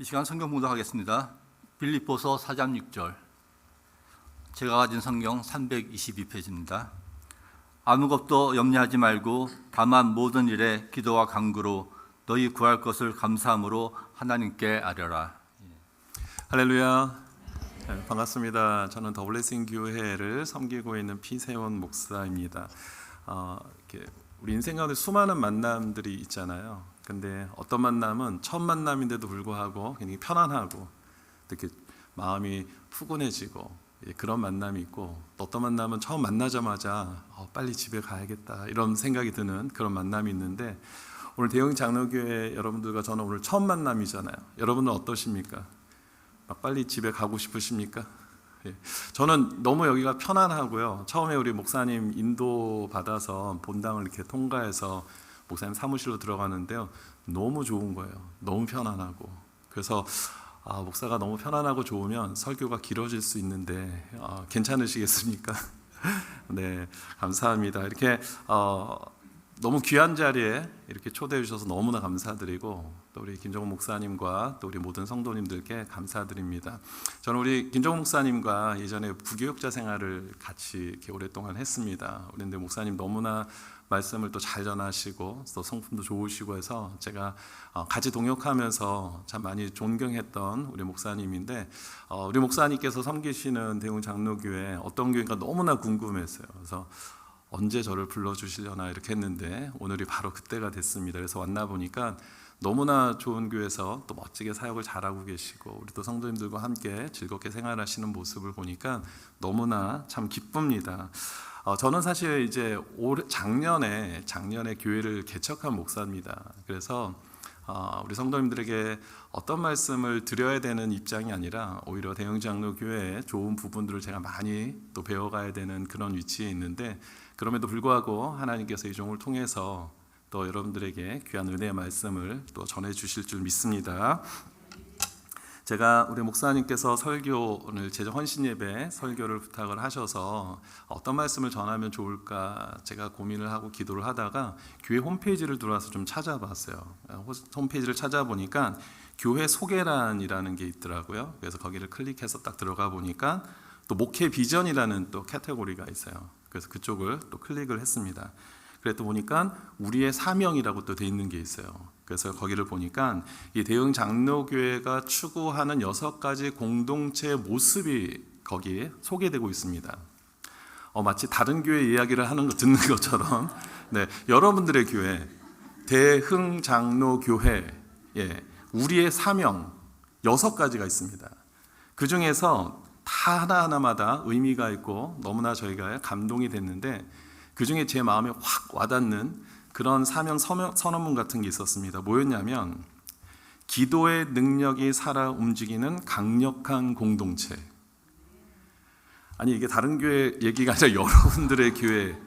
이 시간 성경 봉독하겠습니다. 빌립보서 4장 6절. 제가 가진 성경 322페이지입니다. 아무것도 염려하지 말고 다만 모든 일에 기도와 간구로 너희 구할 것을 감사함으로 하나님께 아뢰라. 할렐루야. 네, 반갑습니다. 저는 더 블레싱 교회를 섬기고 있는 피세원 목사입니다. 이렇게 우리 인생 가운데 수많은 만남들이 있잖아요. 근데 어떤 만남은 첫 만남인데도 불구하고 굉장히 편안하고 이렇게 마음이 푸근해지고 그런 만남이 있고, 또 어떤 만남은 처음 만나자마자 빨리 집에 가야겠다 이런 생각이 드는 그런 만남이 있는데, 오늘 대영 장로교회 여러분들과 저는 오늘 처음 만남이잖아요. 여러분은 어떠십니까? 빨리 집에 가고 싶으십니까? 저는 너무 여기가 편안하고요. 처음에 우리 목사님 인도 받아서 본당을 이렇게 통과해서 목사님 사무실로 들어가는데요, 너무 좋은 거예요. 너무 편안하고. 그래서 목사가 너무 편안하고 좋으면 설교가 길어질 수 있는데 괜찮으시겠습니까? 네, 감사합니다. 이렇게 너무 귀한 자리에 이렇게 초대해 주셔서 너무나 감사드리고, 또 우리 김정훈 목사님과 또 우리 모든 성도님들께 감사드립니다. 저는 우리 김정훈 목사님과 예전에 부교육자 생활을 같이 이렇게 오랫동안 했습니다. 그런데 목사님 너무나 말씀을 또 잘 전하시고 또 성품도 좋으시고 해서 제가 같이 동역하면서 참 많이 존경했던 우리 목사님인데, 우리 목사님께서 섬기시는 대웅 장로교회 어떤 교회가 너무나 궁금했어요. 그래서 언제 저를 불러주시려나 이렇게 했는데 오늘이 바로 그때가 됐습니다. 그래서 왔나 보니까 너무나 좋은 교회에서 또 멋지게 사역을 잘하고 계시고, 우리 또 성도님들과 함께 즐겁게 생활하시는 모습을 보니까 너무나 참 기쁩니다. 저는 사실 이제 작년에 교회를 개척한 목사입니다. 그래서 우리 성도님들에게 어떤 말씀을 드려야 되는 입장이 아니라 오히려 대영 장로 교회의 좋은 부분들을 제가 많이 또 배워가야 되는 그런 위치에 있는데, 그럼에도 불구하고 하나님께서 이 종을 통해서 또 여러분들에게 귀한 은혜의 말씀을 또 전해 주실 줄 믿습니다. 제가 우리 목사님께서 오늘 제정 헌신 예배 설교를 부탁을 하셔서 어떤 말씀을 전하면 좋을까 제가 고민을 하고 기도를 하다가 교회 홈페이지를 들어와서 좀 찾아봤어요. 홈페이지를 찾아보니까 교회 소개란이라는 게 있더라고요. 그래서 거기를 클릭해서 딱 들어가 보니까 또 목회 비전이라는 또 카테고리가 있어요. 그래서 그쪽을 또 클릭을 했습니다. 그랬더니 보니까 우리의 사명이라고 또 돼 있는 게 있어요. 그래서 거기를 보니까 이 대흥 장로교회가 추구하는 6가지 공동체의 모습이 거기에 소개되고 있습니다. 마치 다른 교회 이야기를 듣는 것처럼, 네, 여러분들의 교회 대흥 장로교회, 우리의 사명 6가지가 있습니다. 그 중에서 다 하나하나마다 의미가 있고 너무나 저희가 감동이 됐는데, 그 중에 제 마음에 확 와닿는 그런 사명 선언문 같은 게 있었습니다. 뭐였냐면, 기도의 능력이 살아 움직이는 강력한 공동체. 아니, 이게 다른 교회 얘기가 아니라 여러분들의 교회.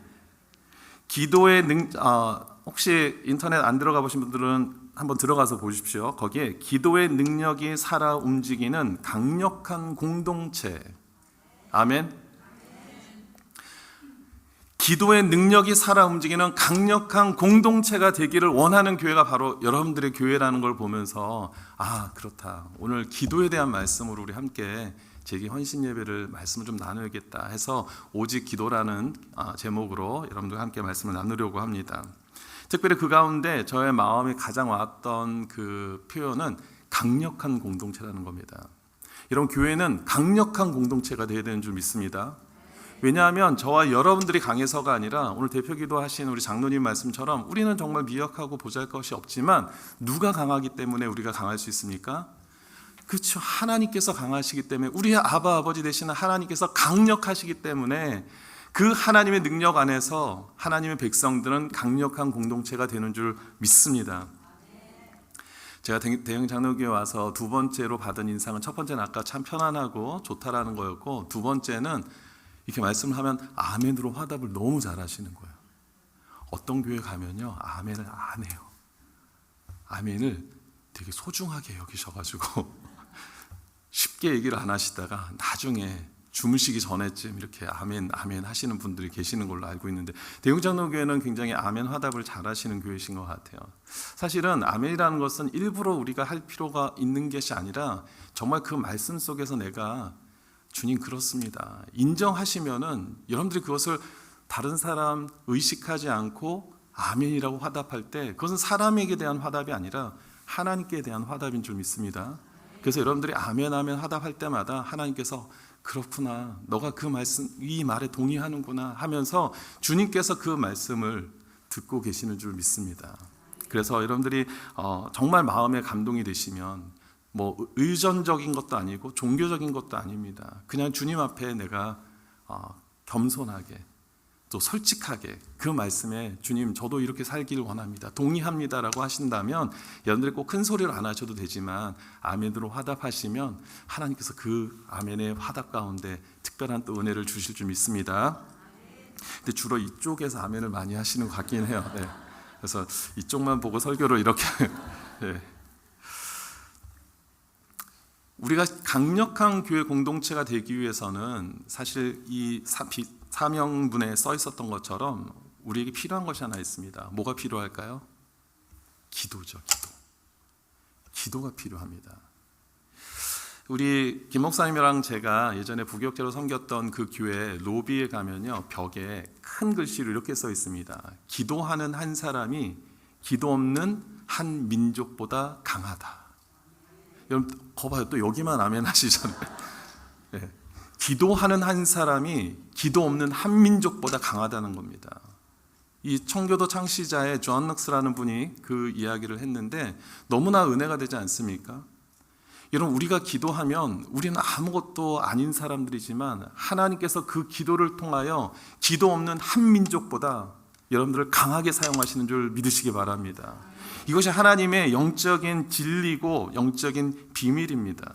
혹시 인터넷 안 들어가 보신 분들은 한번 들어가서 보십시오. 거기에 기도의 능력이 살아 움직이는 강력한 공동체. 아멘. 기도의 능력이 살아 움직이는 강력한 공동체가 되기를 원하는 교회가 바로 여러분들의 교회라는 걸 보면서, 그렇다. 오늘 기도에 대한 말씀으로 우리 함께 제기 헌신 예배를 말씀을 좀 나누겠다 해서 오직 기도라는 제목으로 여러분들과 함께 말씀을 나누려고 합니다. 특별히 그 가운데 저의 마음에 가장 왔던 그 표현은 강력한 공동체라는 겁니다. 이런 교회는 강력한 공동체가 되어야 되는 줄 믿습니다. 왜냐하면 저와 여러분들이 강해서가 아니라 오늘 대표기도 하신 우리 장로님 말씀처럼 우리는 정말 미약하고 보잘것이 없지만 누가 강하기 때문에 우리가 강할 수 있습니까? 그렇죠. 하나님께서 강하시기 때문에, 우리의 아버지 되시는 하나님께서 강력하시기 때문에 그 하나님의 능력 안에서 하나님의 백성들은 강력한 공동체가 되는 줄 믿습니다. 제가 대영 장로교회 와서 두 번째로 받은 인상은, 첫 번째는 아까 참 편안하고 좋다라는 거였고, 두 번째는 이렇게 말씀을 하면 아멘으로 화답을 너무 잘하시는 거예요. 어떤 교회 가면요, 아멘을 안 해요. 아멘을 되게 소중하게 여기셔가지고 쉽게 얘기를 안 하시다가 나중에 주무시기 전에쯤 이렇게 아멘 아멘 하시는 분들이 계시는 걸로 알고 있는데 대웅장로교회는 굉장히 아멘 화답을 잘 하시는 교회신 것 같아요. 사실은 아멘이라는 것은 일부러 우리가 할 필요가 있는 것이 아니라 정말 그 말씀 속에서 내가 주님 그렇습니다 인정하시면은 여러분들이 그것을 다른 사람 의식하지 않고 아멘이라고 화답할 때 그것은 사람에게 대한 화답이 아니라 하나님께 대한 화답인 줄 믿습니다. 그래서 여러분들이 아멘 아멘 화답할 때마다 하나님께서 그렇구나 너가 그 말씀 이 말에 동의하는구나 하면서 주님께서 그 말씀을 듣고 계시는 줄 믿습니다. 그래서 여러분들이 정말 마음에 감동이 되시면 뭐 의존적인 것도 아니고 종교적인 것도 아닙니다. 그냥 주님 앞에 내가 겸손하게 또 솔직하게 그 말씀에 주님 저도 이렇게 살기를 원합니다 동의합니다라고 하신다면 여러분들이 꼭 큰 소리를 안 하셔도 되지만 아멘으로 화답하시면 하나님께서 그 아멘의 화답 가운데 특별한 또 은혜를 주실 줄 믿습니다. 근데 주로 이쪽에서 아멘을 많이 하시는 것 같긴 해요. 네. 그래서 이쪽만 보고 설교를 이렇게 네. 우리가 강력한 교회 공동체가 되기 위해서는 사실 이 사명문에 써 있었던 것처럼 우리에게 필요한 것이 하나 있습니다. 뭐가 필요할까요? 기도죠. 기도가 필요합니다. 우리 김 목사님이랑 제가 예전에 부교육자로 섬겼던 그 교회 로비에 가면요 벽에 큰 글씨로 이렇게 써 있습니다. 기도하는 한 사람이 기도 없는 한 민족보다 강하다. 여러분 거봐요 또 여기만 아멘 하시잖아요. 네. 기도하는 한 사람이 기도 없는 한 민족보다 강하다는 겁니다. 이 청교도 창시자의 존 넉스라는 분이 그 이야기를 했는데 너무나 은혜가 되지 않습니까? 여러분 우리가 기도하면 우리는 아무것도 아닌 사람들이지만 하나님께서 그 기도를 통하여 기도 없는 한 민족보다 여러분들을 강하게 사용하시는 줄 믿으시기 바랍니다. 이것이 하나님의 영적인 진리고 영적인 비밀입니다.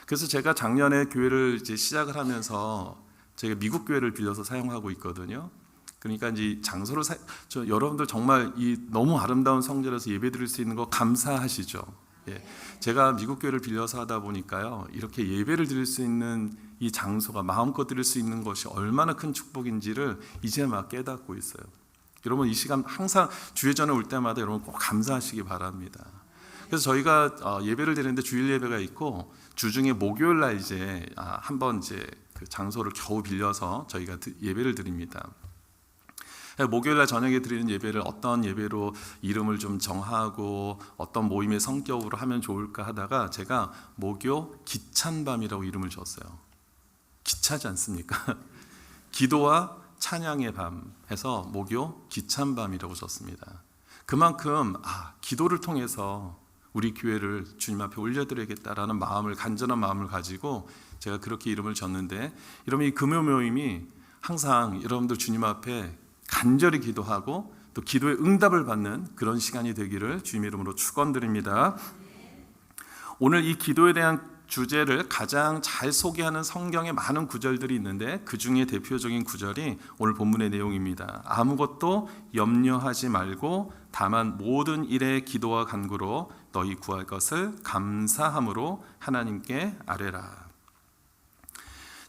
그래서 제가 작년에 교회를 이제 시작을 하면서 제가 미국 교회를 빌려서 사용하고 있거든요. 그러니까 이제 장소를 여러분들 정말 이 너무 아름다운 성전에서 예배드릴 수 있는 거 감사하시죠. 예. 제가 미국 교회를 빌려서 하다 보니까요 이렇게 예배를 드릴 수 있는 이 장소가 마음껏 드릴 수 있는 것이 얼마나 큰 축복인지를 이제 막 깨닫고 있어요. 여러분 이 시간 항상 주일전에 올 때마다 여러분 꼭 감사하시기 바랍니다. 그래서 저희가 예배를 드리는데 주일 예배가 있고 주중에 목요일 날 이제 한번 이제 그 장소를 겨우 빌려서 저희가 예배를 드립니다. 목요일 날 저녁에 드리는 예배를 어떤 예배로 이름을 좀 정하고 어떤 모임의 성격으로 하면 좋을까 하다가 제가 목요 기찬밤이라고 이름을 줬어요. 기차지 않습니까? 기도와 찬양의 밤 해서 목요 기찬밤이라고 썼습니다. 그만큼 기도를 통해서 우리 교회를 주님 앞에 올려드리겠다라는 마음을 간절한 마음을 가지고 제가 그렇게 이름을 줬는데 여러분 이 금요 모임이 항상 여러분들 주님 앞에 간절히 기도하고 또 기도의 응답을 받는 그런 시간이 되기를 주님의 이름으로 축원드립니다. 오늘 이 기도에 대한 주제를 가장 잘 소개하는 성경의 많은 구절들이 있는데 그 중에 대표적인 구절이 오늘 본문의 내용입니다. 아무것도 염려하지 말고 다만 모든 일에 기도와 간구로 너희 구할 것을 감사함으로 하나님께 아뢰라.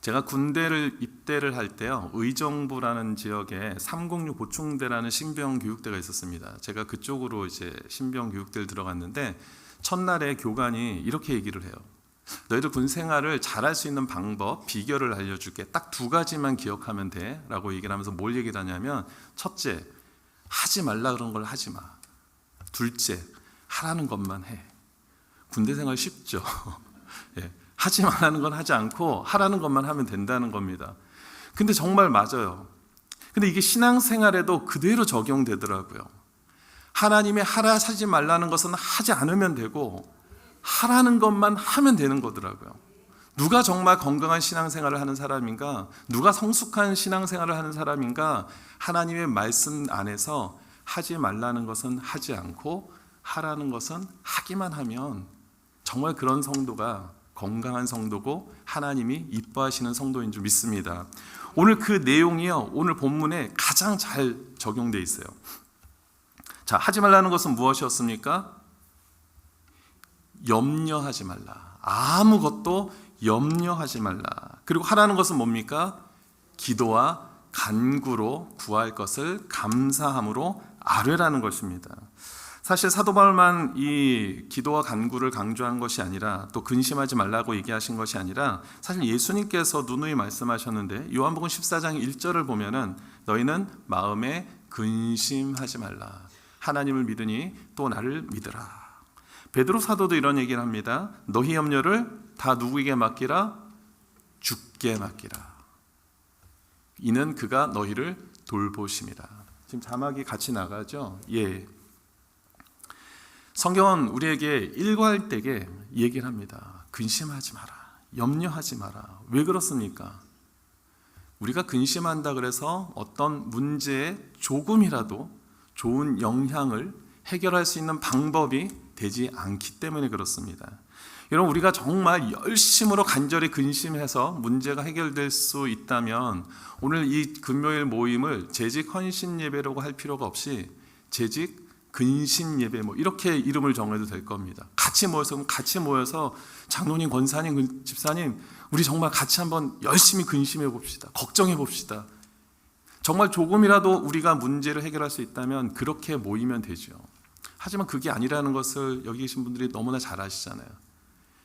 제가 군대를 입대를 할 때요 의정부라는 지역에 306 보충대라는 신병 교육대가 있었습니다. 제가 그쪽으로 이제 신병 교육대를 들어갔는데 첫날에 교관이 이렇게 얘기를 해요. 너희들 군 생활을 잘할 수 있는 방법, 비결을 알려줄게. 딱 2가지만 기억하면 돼 라고 얘기를 하면서 뭘 얘기를 하냐면 첫째, 하지 말라 그런 걸 하지 마. 둘째, 하라는 것만 해. 군대 생활 쉽죠. 예, 하지 말라는 건 하지 않고 하라는 것만 하면 된다는 겁니다. 근데 정말 맞아요. 근데 이게 신앙생활에도 그대로 적용되더라고요. 하나님의 하라 하지 말라는 것은 하지 않으면 되고 하라는 것만 하면 되는 거더라고요. 누가 정말 건강한 신앙생활을 하는 사람인가? 누가 성숙한 신앙생활을 하는 사람인가? 하나님의 말씀 안에서 하지 말라는 것은 하지 않고 하라는 것은 하기만 하면 정말 그런 성도가 건강한 성도고 하나님이 이뻐하시는 성도인 줄 믿습니다. 오늘 그 내용이요 오늘 본문에 가장 잘 적용되어 있어요. 자, 하지 말라는 것은 무엇이었습니까? 염려하지 말라. 아무것도 염려하지 말라. 그리고 하라는 것은 뭡니까? 기도와 간구로 구할 것을 감사함으로 아뢰라는 것입니다. 사실 사도 바울만 이 기도와 간구를 강조한 것이 아니라 또 근심하지 말라고 얘기하신 것이 아니라 사실 예수님께서 누누이 말씀하셨는데 요한복음 14장 1절을 보면은 너희는 마음에 근심하지 말라. 하나님을 믿으니 또 나를 믿으라. 베드로 사도도 이런 얘기를 합니다. 너희 염려를 다 누구에게 맡기라? 주께 맡기라. 이는 그가 너희를 돌보심이라. 지금 자막이 같이 나가죠? 예. 성경은 우리에게 일과할 때에 얘기를 합니다. 근심하지 마라. 염려하지 마라. 왜 그렇습니까? 우리가 근심한다 그래서 어떤 문제에 조금이라도 좋은 영향을 해결할 수 있는 방법이 되지 않기 때문에 그렇습니다. 여러분, 우리가 정말 열심으로 간절히 근심해서 문제가 해결될 수 있다면 오늘 이 금요일 모임을 재직 헌신 예배라고 할 필요가 없이 재직 근심 예배 이렇게 이름을 정해도 될 겁니다. 같이 모여서 장로님, 권사님, 집사님, 우리 정말 같이 한번 열심히 근심해 봅시다. 걱정해 봅시다. 정말 조금이라도 우리가 문제를 해결할 수 있다면 그렇게 모이면 되죠. 하지만 그게 아니라는 것을 여기 계신 분들이 너무나 잘 아시잖아요.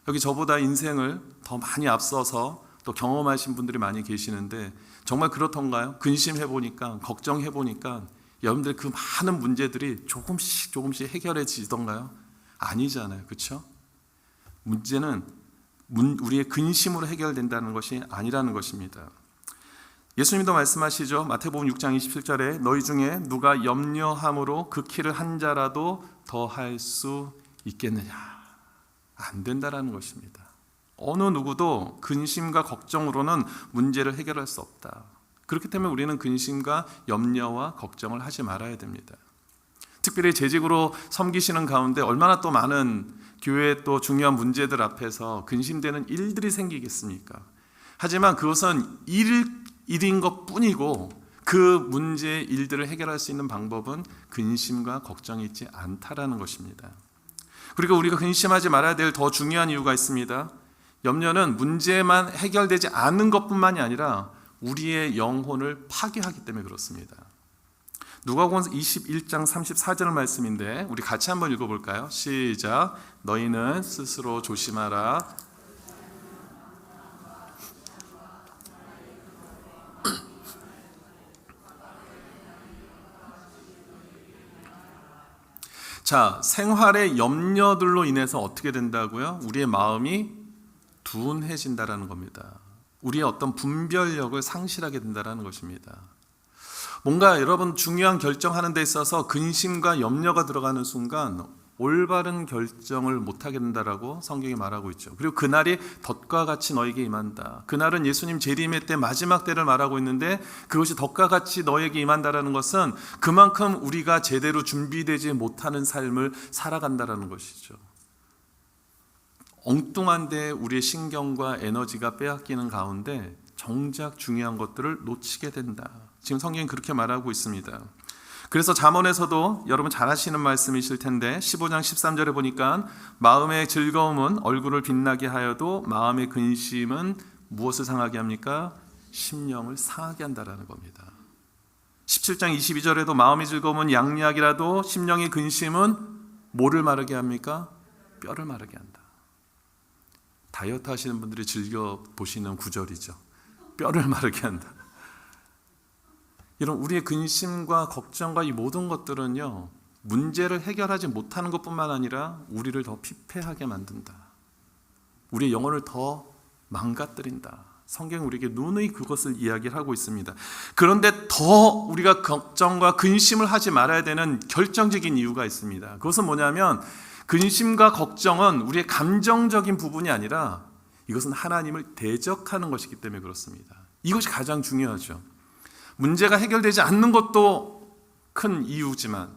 여기 저보다 인생을 더 많이 앞서서 또 경험하신 분들이 많이 계시는데 정말 그렇던가요? 근심해 보니까, 걱정해 보니까 여러분들 그 많은 문제들이 조금씩 해결해지던가요? 아니잖아요. 그렇죠? 문제는 우리의 근심으로 해결된다는 것이 아니라는 것입니다. 예수님도 말씀하시죠. 마태복음 6장 27절에 너희 중에 누가 염려함으로 그 키를 한 자라도 더 할 수 있겠느냐? 안 된다라는 것입니다. 어느 누구도 근심과 걱정으로는 문제를 해결할 수 없다. 그렇기 때문에 우리는 근심과 염려와 걱정을 하지 말아야 됩니다. 특별히 재직으로 섬기시는 가운데 얼마나 또 많은 교회의 또 중요한 문제들 앞에서 근심되는 일들이 생기겠습니까? 하지만 그것은 일인 것 뿐이고 그 문제의 일들을 해결할 수 있는 방법은 근심과 걱정이 있지 않다라는 것입니다. 그리고 우리가 근심하지 말아야 될 더 중요한 이유가 있습니다. 염려는 문제만 해결되지 않는 것뿐만이 아니라 우리의 영혼을 파괴하기 때문에 그렇습니다. 누가복음 21장 34절 말씀인데 우리 같이 한번 읽어볼까요? 시작. 너희는 스스로 조심하라. 자, 생활의 염려들로 인해서 어떻게 된다고요? 우리의 마음이 둔해진다라는 겁니다. 우리의 어떤 분별력을 상실하게 된다는 것입니다. 뭔가 여러분 중요한 결정하는 데 있어서 근심과 염려가 들어가는 순간 올바른 결정을 못하게 된다라고 성경이 말하고 있죠. 그리고 그날이 덫과 같이 너에게 임한다. 그날은 예수님 재림의 때 마지막 때를 말하고 있는데 그것이 덫과 같이 너에게 임한다라는 것은 그만큼 우리가 제대로 준비되지 못하는 삶을 살아간다라는 것이죠. 엉뚱한데 우리의 신경과 에너지가 빼앗기는 가운데 정작 중요한 것들을 놓치게 된다. 지금 성경이 그렇게 말하고 있습니다. 그래서 잠언에서도 여러분 잘 아시는 말씀이실 텐데 15장 13절에 보니까 마음의 즐거움은 얼굴을 빛나게 하여도 마음의 근심은 무엇을 상하게 합니까? 심령을 상하게 한다라는 겁니다. 17장 22절에도 마음의 즐거움은 양약이라도 심령의 근심은 뭐를 마르게 합니까? 뼈를 마르게 한다. 다이어트 하시는 분들이 즐겨 보시는 구절이죠. 뼈를 마르게 한다. 이런 우리의 근심과 걱정과 이 모든 것들은요, 문제를 해결하지 못하는 것뿐만 아니라 우리를 더 피폐하게 만든다. 우리의 영혼을 더 망가뜨린다. 성경이 우리에게 누누이 그것을 이야기를 하고 있습니다. 그런데 더 우리가 걱정과 근심을 하지 말아야 되는 결정적인 이유가 있습니다. 그것은 뭐냐면 근심과 걱정은 우리의 감정적인 부분이 아니라 이것은 하나님을 대적하는 것이기 때문에 그렇습니다. 이것이 가장 중요하죠. 문제가 해결되지 않는 것도 큰 이유지만,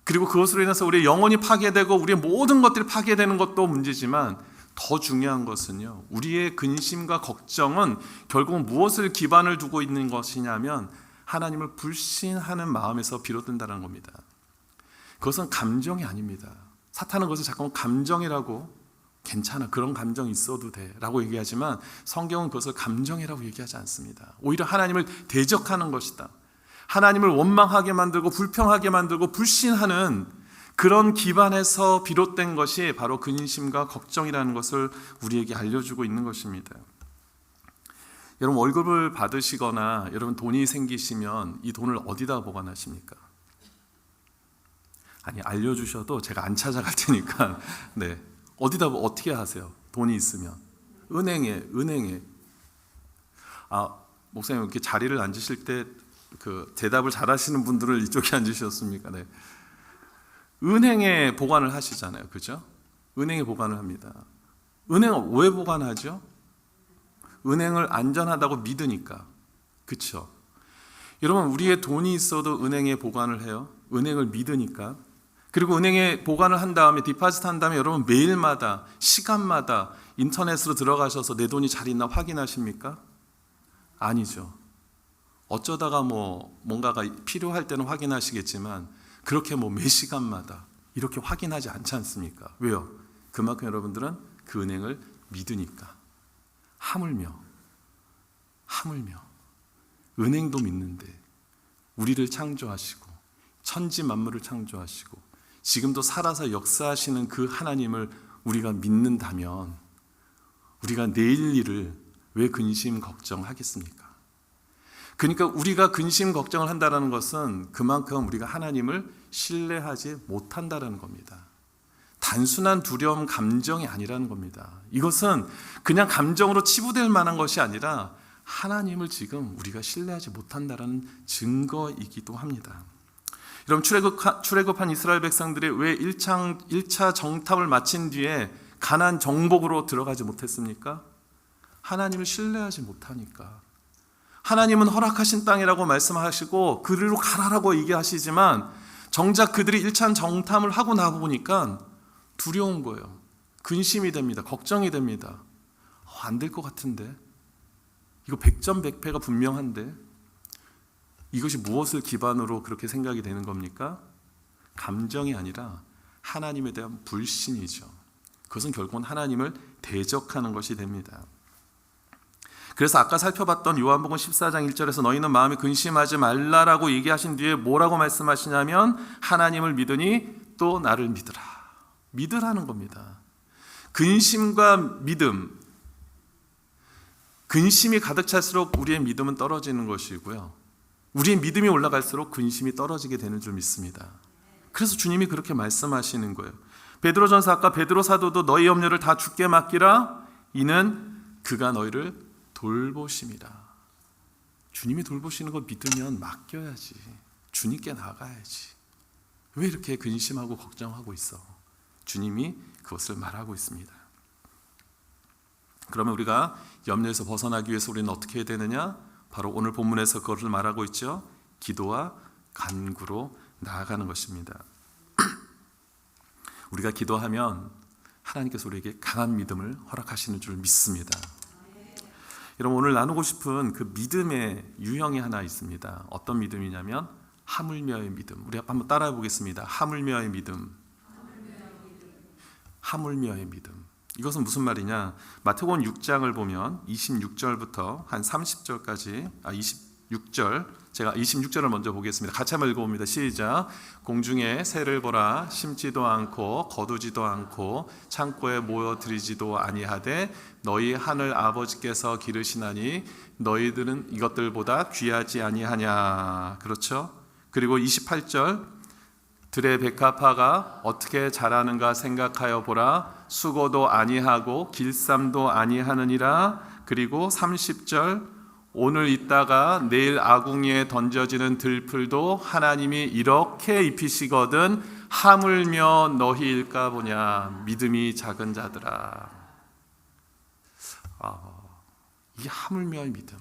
그리고 그것으로 인해서 우리의 영혼이 파괴되고 우리의 모든 것들이 파괴되는 것도 문제지만, 더 중요한 것은요, 우리의 근심과 걱정은 결국 무엇을 기반을 두고 있는 것이냐면 하나님을 불신하는 마음에서 비롯된다는 겁니다. 그것은 감정이 아닙니다. 사탄은 그것을 자꾸 감정이라고 괜찮아, 그런 감정 있어도 돼 라고 얘기하지만 성경은 그것을 감정이라고 얘기하지 않습니다. 오히려 하나님을 대적하는 것이다. 하나님을 원망하게 만들고 불평하게 만들고 불신하는 그런 기반에서 비롯된 것이 바로 근심과 걱정이라는 것을 우리에게 알려주고 있는 것입니다. 여러분, 월급을 받으시거나 여러분 돈이 생기시면 이 돈을 어디다 보관하십니까? 아니, 알려주셔도 제가 안 찾아갈 테니까 네, 어디다 어떻게 하세요? 돈이 있으면 은행에. 목사님 이렇게 자리를 앉으실 때 그 대답을 잘하시는 분들을 이쪽에 앉으셨습니까? 네. 은행에 보관을 하시잖아요, 그죠? 은행에 보관을 합니다. 은행을 왜 보관하죠? 은행을 안전하다고 믿으니까, 그렇죠? 여러분, 우리의 돈이 있어도 은행에 보관을 해요. 은행을 믿으니까. 그리고 은행에 보관을 한 다음에 디파짓 한 다음에 여러분 매일마다 시간마다 인터넷으로 들어가셔서 내 돈이 잘 있나 확인하십니까? 아니죠. 어쩌다가 뭔가가 필요할 때는 확인하시겠지만 그렇게 매 시간마다 이렇게 확인하지 않지 않습니까? 왜요? 그만큼 여러분들은 그 은행을 믿으니까. 하물며 은행도 믿는데 우리를 창조하시고 천지 만물을 창조하시고 지금도 살아서 역사하시는 그 하나님을 우리가 믿는다면 우리가 내일 일을 왜 근심 걱정하겠습니까? 그러니까 우리가 근심 걱정을 한다는 것은 그만큼 우리가 하나님을 신뢰하지 못한다는 겁니다. 단순한 두려움 감정이 아니라는 겁니다. 이것은 그냥 감정으로 치부될 만한 것이 아니라 하나님을 지금 우리가 신뢰하지 못한다는 증거이기도 합니다. 여러분, 출애굽한 이스라엘 백성들이 왜 1차 정탐을 마친 뒤에 가나안 정복으로 들어가지 못했습니까? 하나님을 신뢰하지 못하니까. 하나님은 허락하신 땅이라고 말씀하시고 그리로 가라라고 얘기하시지만 정작 그들이 1차 정탐을 하고 나보니까 두려운 거예요. 근심이 됩니다. 걱정이 됩니다. 안 될 것 같은데, 이거 100점 100패가 분명한데, 이것이 무엇을 기반으로 그렇게 생각이 되는 겁니까? 감정이 아니라 하나님에 대한 불신이죠. 그것은 결국은 하나님을 대적하는 것이 됩니다. 그래서 아까 살펴봤던 요한복음 14장 1절에서 너희는 마음에 근심하지 말라라고 얘기하신 뒤에 뭐라고 말씀하시냐면 하나님을 믿으니 또 나를 믿으라. 믿으라는 겁니다. 근심과 믿음, 근심이 가득 찰수록 우리의 믿음은 떨어지는 것이고요, 우리의 믿음이 올라갈수록 근심이 떨어지게 되는 줄 믿습니다. 그래서 주님이 그렇게 말씀하시는 거예요. 베드로전서 아까 베드로 사도도 너희 염려를 다 주께 맡기라. 이는 그가 너희를 돌보심이라. 주님이 돌보시는 거 믿으면 맡겨야지. 주님께 나가야지. 왜 이렇게 근심하고 걱정하고 있어? 주님이 그것을 말하고 있습니다. 그러면 우리가 염려에서 벗어나기 위해서 우리는 어떻게 해야 되느냐? 바로 오늘 본문에서 그것을 말하고 있죠. 기도와 간구로 나아가는 것입니다. 우리가 기도하면 하나님께서 우리에게 강한 믿음을 허락하시는 줄 믿습니다. 여러분, 오늘 나누고 싶은 그 믿음의 유형이 하나 있습니다. 어떤 믿음이냐면 하물며의 믿음. 우리 한번 따라해 보겠습니다. 하물며의 믿음. 하물며의 믿음. 이것은 무슨 말이냐? 마태복음 6장을 보면 26절부터 한 30절까지 26절, 제가 26절을 먼저 보겠습니다. 같이 한번 읽어봅니다. 시작. 공중에 새를 보라. 심지도 않고 거두지도 않고 창고에 모여들이지도 아니하되 너희 하늘 아버지께서 기르시나니 너희들은 이것들보다 귀하지 아니하냐. 그렇죠? 그리고 28절. 들의 백합화가 어떻게 자라는가 생각하여 보라. 수고도 아니하고 길쌈도 아니하느니라. 그리고 30절. 오늘 있다가 내일 아궁이에 던져지는 들풀도 하나님이 이렇게 입히시거든 하물며 너희일까 보냐. 믿음이 작은 자들아. 이 하물며의 믿음.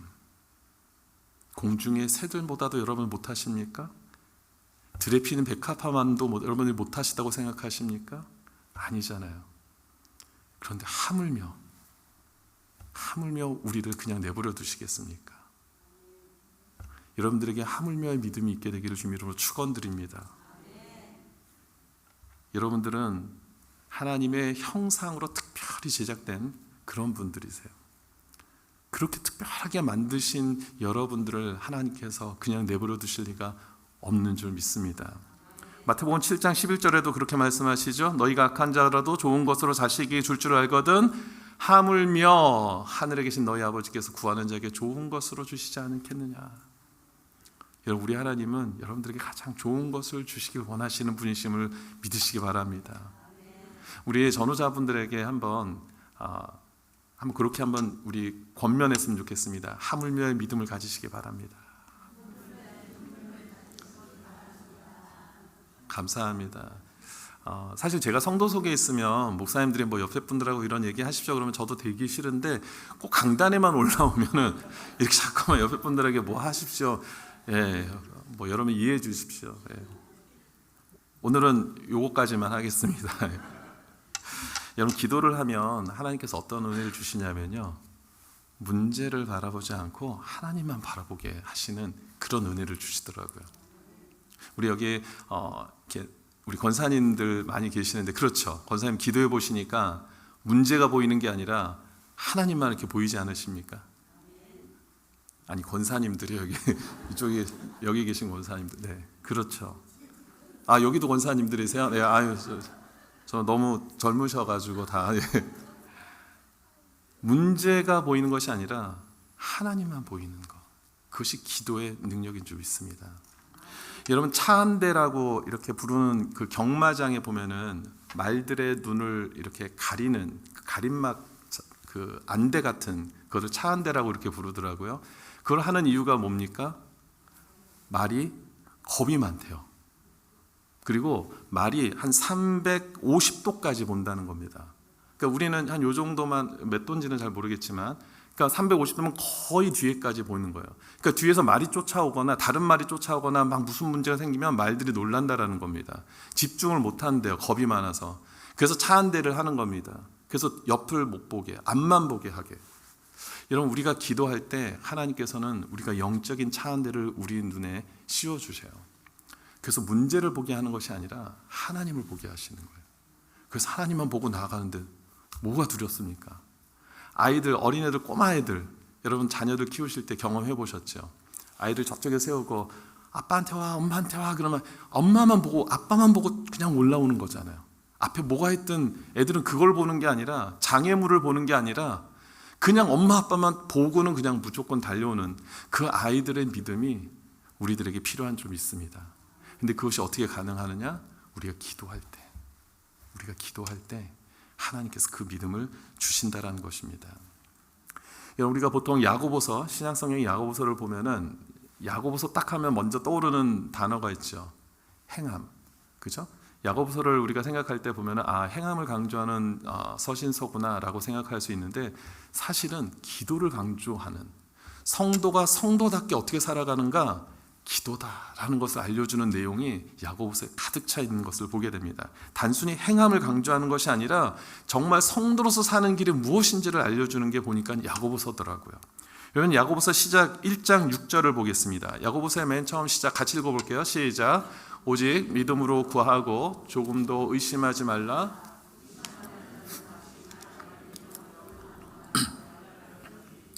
공중의 새들보다도 여러분 못하십니까? 들에 피는 백합화만도 여러분이 못하시다고 생각하십니까? 아니잖아요. 그런데 하물며 우리를 그냥 내버려 두시겠습니까? 여러분들에게 하물며의 믿음이 있게 되기를 주님 이름으로 축원드립니다. 여러분들은 하나님의 형상으로 특별히 특별히 제작된 그런 분들이세요. 그렇게 특별하게 만드신 여러분들을 하나님께서 그냥 내버려 두실 리가 없는 줄 믿습니다. 마태복음 7장 11절에도 그렇게 말씀하시죠. 너희가 악한 자라도 좋은 것으로 자식이 줄 줄 알거든 하물며 하늘에 계신 너희 아버지께서 구하는 자에게 좋은 것으로 주시지 않겠느냐. 여러분, 우리 하나님은 여러분들에게 가장 좋은 것을 주시길 원하시는 분이심을 믿으시기 바랍니다. 우리 전후자분들에게 한번 그렇게 한번 우리 권면했으면 좋겠습니다. 하물며의 믿음을 가지시기 바랍니다. 감사합니다. 사실 제가 성도 속에 있으면 목사님들이 뭐 옆에 분들하고 이런 얘기 하십시오 그러면 저도 되기 싫은데 꼭 강단에만 올라오면은 이렇게 자꾸만 옆에 분들에게 뭐 하십시오. 예, 뭐 여러분 이해해 주십시오. 예. 오늘은 요거까지만 하겠습니다. 여러분, 기도를 하면 하나님께서 어떤 은혜를 주시냐면요, 문제를 바라보지 않고 하나님만 바라보게 하시는 그런 은혜를 주시더라고요. 우리 여기 이렇게 우리 권사님들 많이 계시는데, 그렇죠, 권사님 기도해 보시니까 문제가 보이는 게 아니라 하나님만 이렇게 보이지 않으십니까? 아니, 권사님들이 여기 이쪽에 여기 계신 권사님들, 네, 그렇죠. 아, 여기도 권사님들이세요? 네, 아유, 저 너무 젊으셔가지고 다. 예. 문제가 보이는 것이 아니라 하나님만 보이는 것, 그것이 기도의 능력인 줄 믿습니다. 여러분, 차안대라고 이렇게 부르는 그 경마장에 보면은 말들의 눈을 이렇게 가리는 그 가림막, 그 안대 같은 그것을 차안대라고 이렇게 부르더라고요. 그걸 하는 이유가 뭡니까? 말이 겁이 많대요. 그리고 말이 한 350도까지 본다는 겁니다. 그러니까 우리는 한 요 정도만, 몇 도인지는 잘 모르겠지만, 그러니까 350도면 거의 뒤에까지 보이는 거예요. 그러니까 뒤에서 말이 쫓아오거나 다른 말이 쫓아오거나 막 무슨 문제가 생기면 말들이 놀란다라는 겁니다. 집중을 못 한대요. 겁이 많아서. 그래서 차 한 대를 하는 겁니다. 그래서 옆을 못 보게, 앞만 보게 하게. 여러분, 우리가 기도할 때 하나님께서는 우리가 영적인 차 한 대를 우리 눈에 씌워 주세요. 그래서 문제를 보게 하는 것이 아니라 하나님을 보게 하시는 거예요. 그래서 하나님만 보고 나아가는데 뭐가 두렵습니까? 아이들, 어린애들, 꼬마애들, 여러분 자녀들 키우실 때 경험해 보셨죠? 아이들 저쪽에 세우고 아빠한테 와, 엄마한테 와 그러면 엄마만 보고 아빠만 보고 그냥 올라오는 거잖아요. 앞에 뭐가 있든 애들은 그걸 보는 게 아니라, 장애물을 보는 게 아니라 그냥 엄마 아빠만 보고는 그냥 무조건 달려오는 그 아이들의 믿음이 우리들에게 필요한 줄 믿습니다. 근데 그것이 어떻게 가능하느냐? 우리가 기도할 때 하나님께서 그 믿음을 주신다라는 것입니다. 우리가 보통 야고보서, 신약성경 야고보서를 보면은 야고보서 딱 하면 먼저 떠오르는 단어가 있죠. 행함, 그죠? 야고보서를 우리가 생각할 때 보면은 행함을 강조하는 서신서구나라고 생각할 수 있는데, 사실은 기도를 강조하는, 성도가 성도답게 어떻게 살아가는가, 기도다라는 것을 알려주는 내용이 야고보서에 가득 차 있는 것을 보게 됩니다. 단순히 행함을 강조하는 것이 아니라 정말 성도로서 사는 길이 무엇인지를 알려주는 게 보니까 야고보서더라고요. 여러분, 야고보서 시작 1장 6절을 보겠습니다. 야고보서의 맨 처음 시작 같이 읽어볼게요. 시작. 오직 믿음으로 구하고 조금도 의심하지 말라.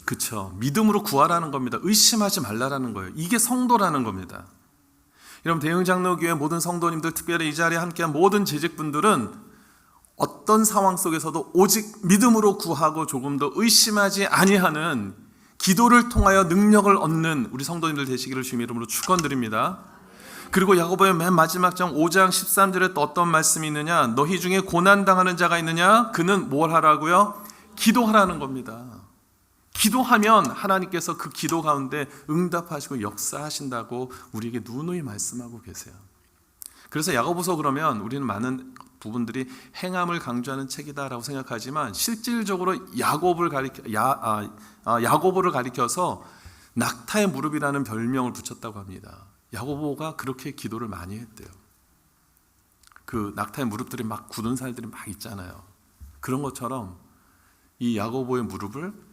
그렇죠. 믿음으로 구하라는 겁니다. 의심하지 말라라는 거예요. 이게 성도라는 겁니다. 여러분, 대흥장로교회 모든 성도님들, 특별히 이 자리에 함께한 모든 재직분들은 어떤 상황 속에서도 오직 믿음으로 구하고 조금도 의심하지 아니하는 기도를 통하여 능력을 얻는 우리 성도님들 되시기를 주님의 이름으로 축원드립니다. 그리고 야고보의 맨 마지막 장 5장 13절에 또 어떤 말씀이 있느냐? 너희 중에 고난당하는 자가 있느냐? 그는 뭘 하라고요? 기도하라는 겁니다. 기도하면 하나님께서 그 기도 가운데 응답하시고 역사하신다고 우리에게 누누이 말씀하고 계세요. 그래서 야고보서 그러면 우리는 많은 부분들이 행함을 강조하는 책이다라고 생각하지만, 실질적으로 야고보를 가리켜서 낙타의 무릎이라는 별명을 붙였다고 합니다. 야고보가 그렇게 기도를 많이 했대요. 그 낙타의 무릎들이 막 굳은 살들이 막 있잖아요. 그런 것처럼 이 야고보의 무릎을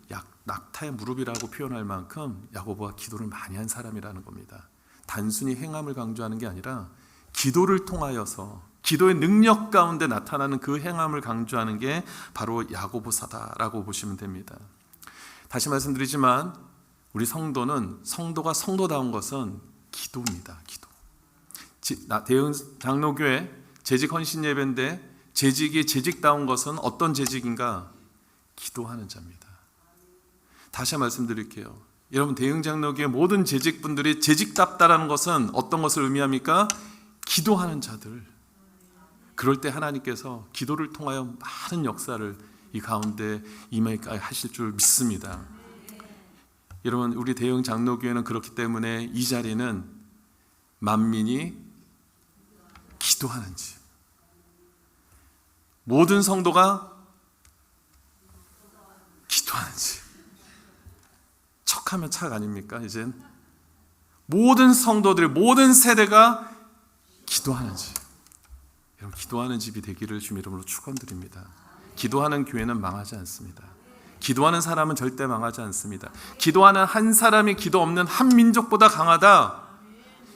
낙타의 무릎이라고 표현할 만큼 야고보가 기도를 많이 한 사람이라는 겁니다. 단순히 행함을 강조하는 게 아니라 기도를 통하여서 기도의 능력 가운데 나타나는 그 행함을 강조하는 게 바로 야고보서다라고 보시면 됩니다. 다시 말씀드리지만 우리 성도가 성도다운 것은 기도입니다. 기도. 대흥 장로교회 재직 헌신 예배인데 재직이 재직다운 것은 어떤 재직인가? 기도하는 자입니다. 다시 말씀드릴게요. 여러분, 대흥 장로교회 모든 재직분들이 재직답다라는 것은 어떤 것을 의미합니까? 기도하는 자들. 그럴 때 하나님께서 기도를 통하여 많은 역사를 이 가운데 임하실 줄 믿습니다. 여러분, 우리 대흥 장로교회는 그렇기 때문에 이 자리는 만민이 기도하는 집. 모든 성도가 기도하는 집. 척하면 착 아닙니까? 이젠 모든 성도들, 모든 세대가 기도하는 집. 여러분, 기도하는 집이 되기를 주님 이름으로 축원드립니다. 기도하는 교회는 망하지 않습니다. 기도하는 사람은 절대 망하지 않습니다. 기도하는 한 사람이 기도 없는 한 민족보다 강하다.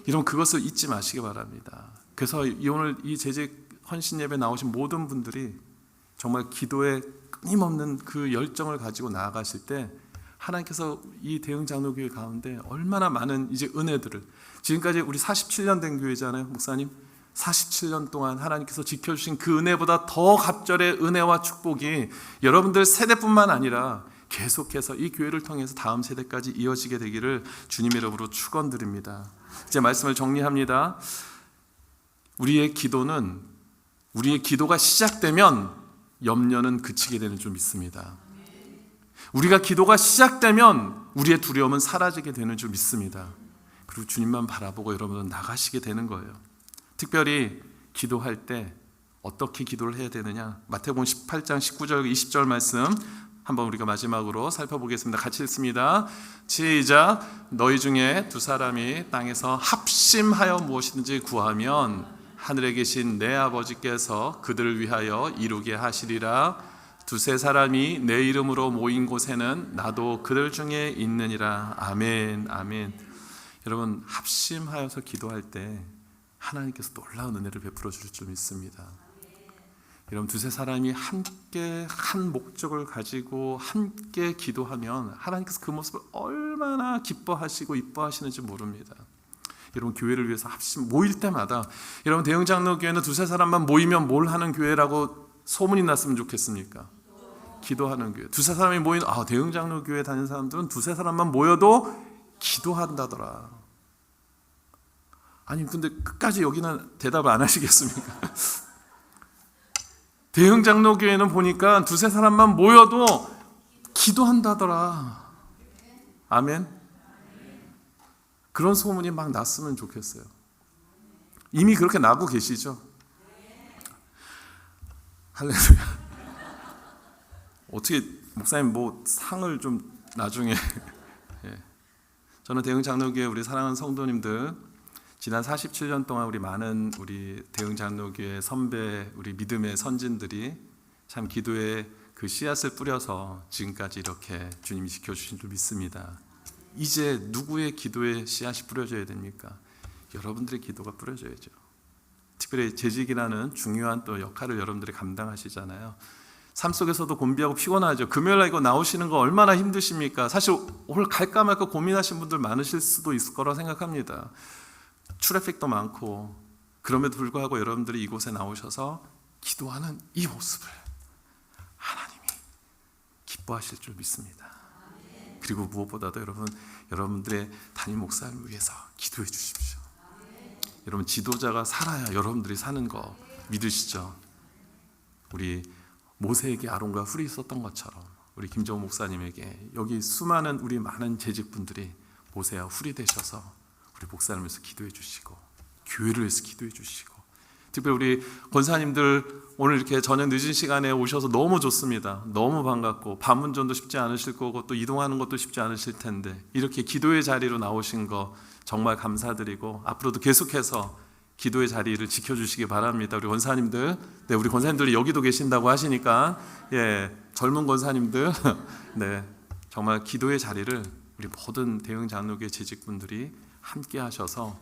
여러분, 그것을 잊지 마시기 바랍니다. 그래서 오늘 이 재직 헌신 예배 나오신 모든 분들이 정말 기도에 끊임없는 그 열정을 가지고 나아가실 때 하나님께서 이 대흥 장로교회 가운데 얼마나 많은 이제 은혜들을, 지금까지 우리 47년 된 교회잖아요, 목사님. 47년 동안 하나님께서 지켜주신 그 은혜보다 더 갑절의 은혜와 축복이 여러분들 세대뿐만 아니라 계속해서 이 교회를 통해서 다음 세대까지 이어지게 되기를 주님 이름으로 축원드립니다. 이제 말씀을 정리합니다. 우리의 기도가 시작되면 염려는 그치게 되는 줄 믿습니다. 우리가 기도가 시작되면 우리의 두려움은 사라지게 되는 줄 믿습니다. 그리고 주님만 바라보고 여러분은 나가시게 되는 거예요. 특별히 기도할 때 어떻게 기도를 해야 되느냐? 마태복음 18장 19절 20절 말씀 한번 우리가 마지막으로 살펴보겠습니다. 같이 읽습니다. 시작. 너희 중에 두 사람이 땅에서 합심하여 무엇이든지 구하면 하늘에 계신 내 아버지께서 그들을 위하여 이루게 하시리라. 두세 사람이 내 이름으로 모인 곳에는 나도 그들 중에 있느니라. 아멘. 아멘. 여러분, 합심하여서 기도할 때 하나님께서 놀라운 은혜를 베풀어 주실 줄 믿습니다. 여러분, 두세 사람이 함께 한 목적을 가지고 함께 기도하면 하나님께서 그 모습을 얼마나 기뻐하시고 이뻐하시는지 모릅니다. 여러분, 교회를 위해서 합심 모일 때마다, 여러분, 대흥 장로교회는 두세 사람만 모이면 뭘 하는 교회라고 소문이 났으면 좋겠습니까? 기도하는 교회. 두세 사람이 모인, 대흥 장로교회 다니는 사람들은 두세 사람만 모여도 기도한다더라. 아니, 근데 끝까지 여기는 대답을 안 하시겠습니까? 대흥 장로교회는 보니까 두세 사람만 모여도 기도한다더라. 아멘. 그런 소문이 막 났으면 좋겠어요. 이미 그렇게 나고 계시죠? 할렐루야. 어떻게 목사님 뭐 상을 좀 나중에. 예. 저는 대흥 장로교회 우리 사랑하는 성도님들, 지난 47년 동안 우리 많은 우리 대흥 장로교회 선배, 우리 믿음의 선진들이 참 기도에 그 씨앗을 뿌려서 지금까지 이렇게 주님이 지켜주신 줄 믿습니다. 이제 누구의 기도에 씨앗이 뿌려져야 됩니까? 여러분들의 기도가 뿌려져야죠. 특별히 재직이라는 중요한 또 역할을 여러분들이 감당하시잖아요. 삶 속에서도 곤비하고 피곤하죠. 금요일날 이거 나오시는 거 얼마나 힘드십니까? 사실 오늘 갈까 말까 고민하신 분들 많으실 수도 있을 거라 생각합니다. 트래픽도 많고, 그럼에도 불구하고 여러분들이 이곳에 나오셔서 기도하는 이 모습을 하나님이 기뻐하실 줄 믿습니다. 그리고 무엇보다도 여러분들의 담임 목사님을 위해서 기도해 주십시오. 여러분, 지도자가 살아야 여러분들이 사는 거 믿으시죠? 우리 모세에게 아론과 훌이 있었던 것처럼 우리 김정우 목사님에게 여기 수많은 우리 많은 재직분들이 모세와 훌이 되셔서 우리 목사님을 위해서 기도해 주시고 교회를 위해서 기도해 주시고, 특별히 우리 권사님들 오늘 이렇게 저녁 늦은 시간에 오셔서 너무 좋습니다. 너무 반갑고, 밤운전도 쉽지 않으실 거고 또 이동하는 것도 쉽지 않으실 텐데 이렇게 기도의 자리로 나오신 거 정말 감사드리고, 앞으로도 계속해서 기도의 자리를 지켜주시기 바랍니다. 우리 권사님들, 네, 우리 권사님들이 여기도 계신다고 하시니까, 예, 젊은 권사님들, 네, 정말 기도의 자리를 우리 모든 대흥 장로교회 재직분들이 함께 하셔서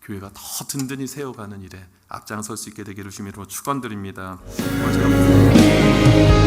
교회가 더 든든히 세워가는 일에 앞장설 수 있게 되기를 주님으로 축원드립니다. 먼저